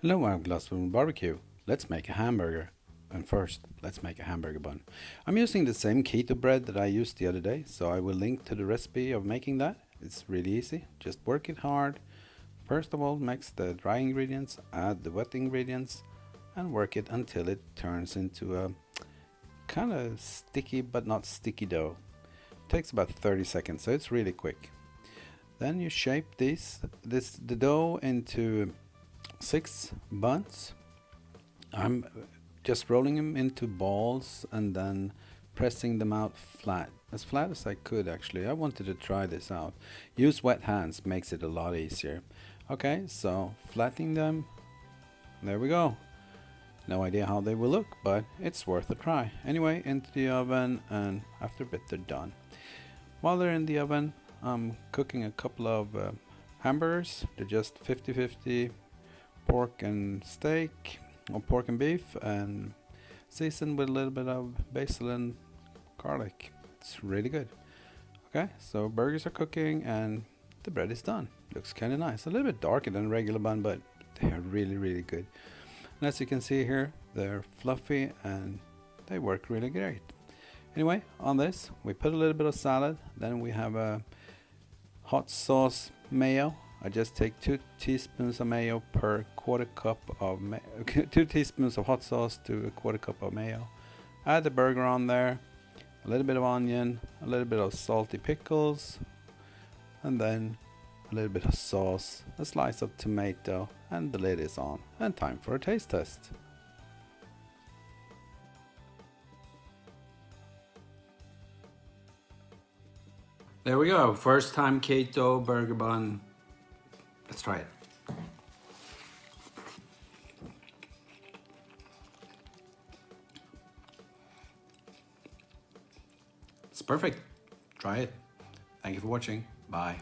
Hello, I'm Glassbone Barbecue. Let's make a hamburger. And first, let's make a hamburger bun. I'm using the same keto bread that I used the other day, so I will link to the recipe of making that. It's really easy. Just work it hard. First of all, mix the dry ingredients, add the wet ingredients, and work it until it turns into a kind of sticky but not sticky dough. It takes about 30 seconds, so it's really quick. Then you shape the dough into 6 buns. I'm just rolling them into balls and then pressing them out as flat as I could. Actually, I wanted to try this out. Use wet hands, makes it a lot easier. Okay, so flattening them, there we go. No idea how they will look, but it's worth a try. Anyway, into the oven, and after a bit they're done. While they're in the oven, I'm cooking a couple of hamburgers. They're just 50-50 pork and steak, or pork and beef, and seasoned with a little bit of basil and garlic. It's really good. Okay, so burgers are cooking and the bread is done. Looks kind of nice. A little bit darker than a regular bun, but they are really good. And as you can see here, they're fluffy and they work really great. Anyway, on this we put a little bit of salad. Then we have a hot sauce mayo. I just take 2 teaspoons of mayo per quarter cup of 2 teaspoons of hot sauce to a quarter cup of mayo. Add the burger on there, a little bit of onion, a little bit of salty pickles, and then a little bit of sauce, a slice of tomato, and the lid is on. And time for a taste test. There we go, first time keto burger bun. Let's try it. It's perfect. Try it. Thank you for watching. Bye.